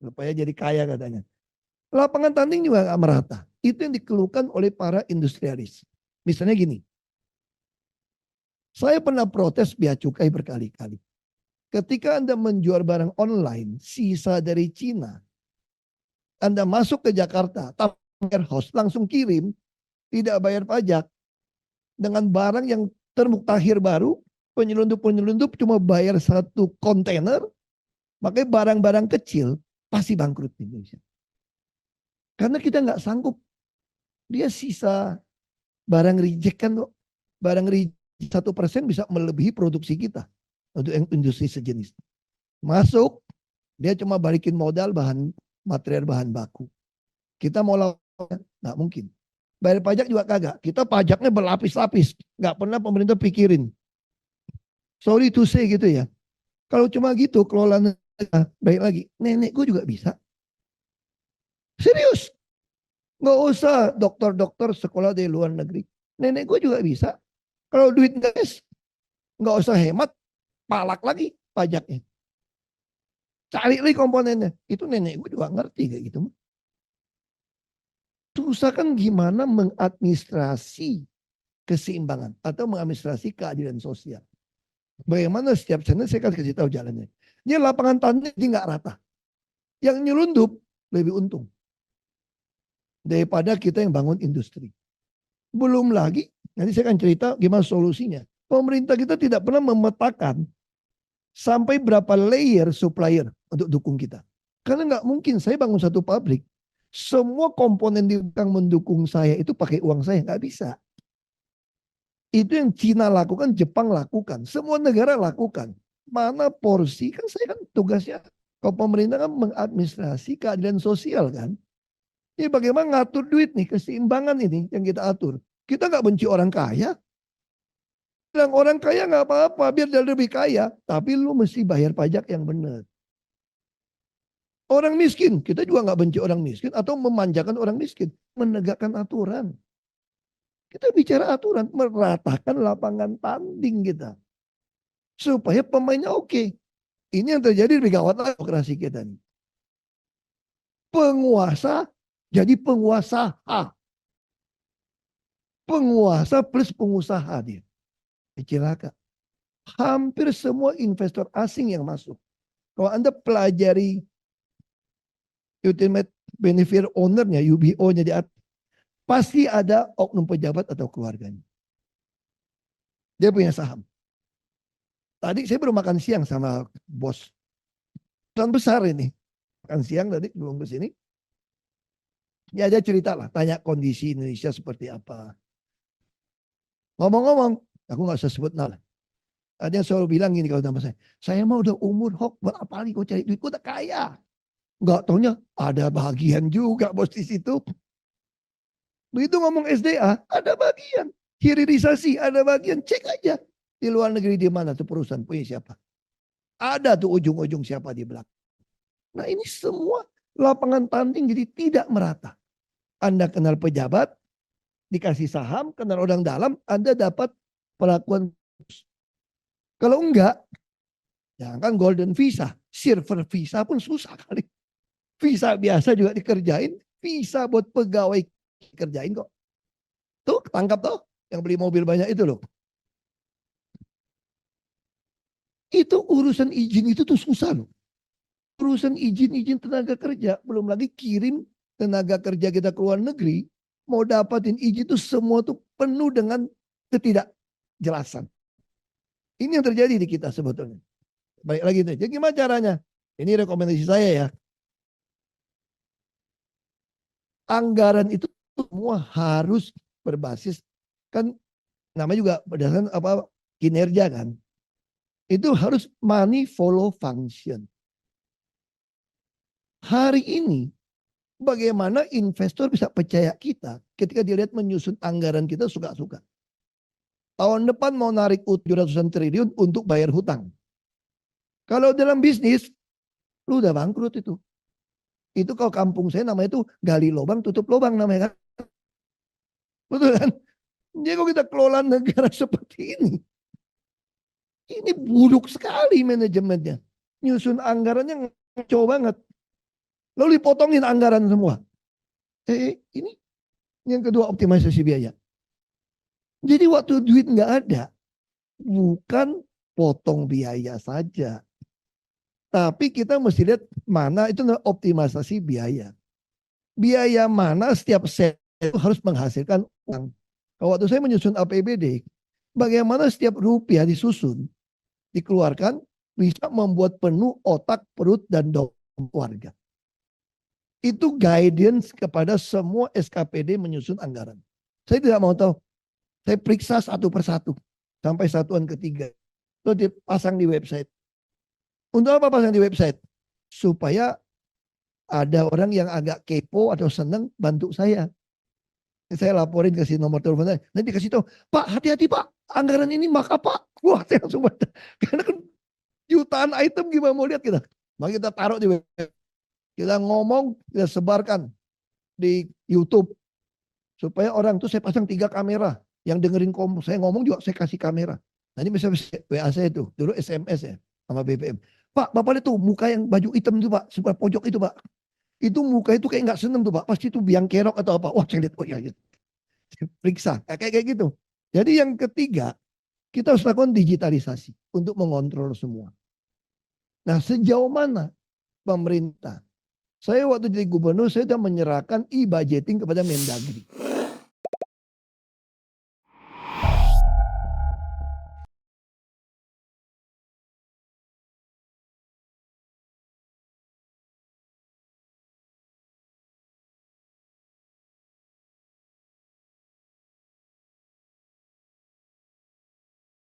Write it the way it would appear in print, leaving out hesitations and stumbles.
supaya jadi kaya katanya. Lapangan tanding juga nggak merata. Itu yang dikeluhkan oleh para industrialis. Misalnya gini, saya pernah protes bea cukai berkali-kali. Ketika Anda menjual barang online, sisa dari Cina, Anda masuk ke Jakarta, warehouse, langsung kirim, tidak bayar pajak, dengan barang yang termuktahir baru, penyelundup-penyelundup cuma bayar satu kontainer, makanya barang-barang kecil pasti bangkrut di Indonesia. Karena kita nggak sanggup, dia sisa barang reject kan, barang reject 1% bisa melebihi produksi kita untuk industri sejenis. Masuk, dia cuma balikin modal bahan material bahan baku. Kita mau lawan, nggak mungkin. Bayar pajak juga kagak. Kita pajaknya berlapis-lapis. Nggak pernah pemerintah pikirin. Sorry to say gitu ya. Kalau cuma gitu, kelola negara, baik lagi. Nenek gue juga bisa. Serius. Nggak usah dokter-dokter sekolah dari luar negeri. Nenek gue juga bisa. Kalau duit nggak usah hemat, palak lagi pajaknya. Cari lagi komponennya. Itu nenek gue juga ngerti kayak gitu. Susah kan gimana mengadministrasi keseimbangan atau mengadministrasi keadilan sosial. Bagaimana setiap channel saya kasih tahu jalannya. Ini lapangan tanding nggak rata. Yang nyelundup lebih untung daripada kita yang bangun industri. Belum lagi, nanti saya akan cerita gimana solusinya. Pemerintah kita tidak pernah memetakan sampai berapa layer supplier untuk dukung kita. Karena nggak mungkin saya bangun satu pabrik, semua komponen di belakang mendukung saya itu pakai uang saya, nggak bisa. Itu yang Cina lakukan, Jepang lakukan, semua negara lakukan. Mana porsi, kan saya kan tugasnya, kalau pemerintah kan mengadministrasi keadilan sosial kan. Ini bagaimana ngatur duit nih, keseimbangan ini yang kita atur. Kita nggak benci orang kaya. Bilang orang kaya nggak apa-apa, biar dia lebih kaya. Tapi lu mesti bayar pajak yang benar. Orang miskin, kita juga nggak benci orang miskin atau memanjakan orang miskin. Menegakkan aturan. Kita bicara aturan, meratakan lapangan tanding kita. Supaya pemainnya oke. Ini yang terjadi di gawat demokrasi kita nih. Penguasa jadi penguasa. Penguasa plus pengusaha dia. Celaka. Hampir semua investor asing yang masuk. Kalau Anda pelajari Ultimate Benefit Owner-nya, UBO-nya di atas, pasti ada oknum pejabat atau keluarganya. Dia punya saham. Tadi saya baru makan siang sama bos. Perusahaan besar ini. Makan siang tadi belum ke sini. Ya dia cerita lah, tanya kondisi Indonesia seperti apa. Ngomong-ngomong, aku gak usah sebut nama. Ada yang selalu bilang gini kalau sama saya mah udah umur berapa kali kau cari duit, kau udah kaya. Gak taunya ada bagian juga bos di situ. Begitu ngomong SDA, ada bagian. Hilirisasi, ada bagian. Cek aja. Di luar negeri di mana tuh perusahaan punya siapa. Ada tuh ujung-ujung siapa di belakang. Nah ini semua lapangan tanding jadi tidak merata. Anda kenal pejabat, dikasih saham, kenal orang dalam, Anda dapat perlakuan. Kalau enggak, jangan golden visa, silver visa pun susah kali. Visa biasa juga dikerjain, visa buat pegawai dikerjain kok. Tuh, tangkap tuh, yang beli mobil banyak itu loh. Itu urusan izin itu tuh susah loh. Urusan izin tenaga kerja, belum lagi kirim tenaga kerja kita ke luar negeri, mau dapatin izin itu semua tuh penuh dengan ketidakjelasan. Ini yang terjadi di kita sebetulnya. Baik lagi itu. Jadi gimana caranya? Ini rekomendasi saya ya. Anggaran itu semua harus berbasis, kan namanya juga berdasarkan apa, kinerja kan. Itu harus money follow function. Hari ini bagaimana investor bisa percaya kita ketika dilihat menyusun anggaran kita suka-suka. Tahun depan mau narik 700 triliun untuk bayar hutang. Kalau dalam bisnis, lu udah bangkrut itu. Itu kalau kampung saya namanya itu gali lubang tutup lubang namanya kan. Betul kan? Jadi kalau kita kelola negara seperti ini buruk sekali manajemennya. Nyusun anggarannya ngaco banget. Lalu dipotongin anggaran semua. Ini yang kedua, optimalisasi biaya. Jadi waktu duit nggak ada, bukan potong biaya saja. Tapi kita mesti lihat mana itu optimalisasi biaya. Biaya mana setiap set itu harus menghasilkan uang. Kalau waktu saya menyusun APBD, bagaimana setiap rupiah disusun, dikeluarkan, bisa membuat penuh otak, perut, dan dompet warga. Itu guidance kepada semua SKPD menyusun anggaran. Saya tidak mau tahu. Saya periksa satu persatu sampai satuan ketiga. Itu dipasang di website. Untuk apa pasang di website? Supaya ada orang yang agak kepo atau senang bantu saya. Saya laporin kasih nomor telepon saya. Nanti kasih tahu, Pak hati-hati Pak, anggaran ini maka Pak. Wah saya langsung baca. Karena kan jutaan item gimana mau lihat kita. Maka kita taruh di website. Kita ngomong, kita sebarkan di YouTube. Supaya orang tuh saya pasang 3 kamera. Yang dengerin saya ngomong juga saya kasih kamera. Nanti misalnya WA saya itu, dulu SMS ya sama BBM. Pak, Bapak lihat tuh muka yang baju hitam itu Pak, sebelah pojok itu Pak. Itu muka itu kayak nggak seneng tuh Pak. Pasti itu biang kerok atau apa. Wah saya lihat, oh iya. Periksa, kayak gitu. Jadi yang ketiga, kita harus lakukan digitalisasi untuk mengontrol semua. Nah sejauh mana pemerintah? Saya waktu jadi gubernur, saya sudah menyerahkan e-budgeting kepada Mendagri.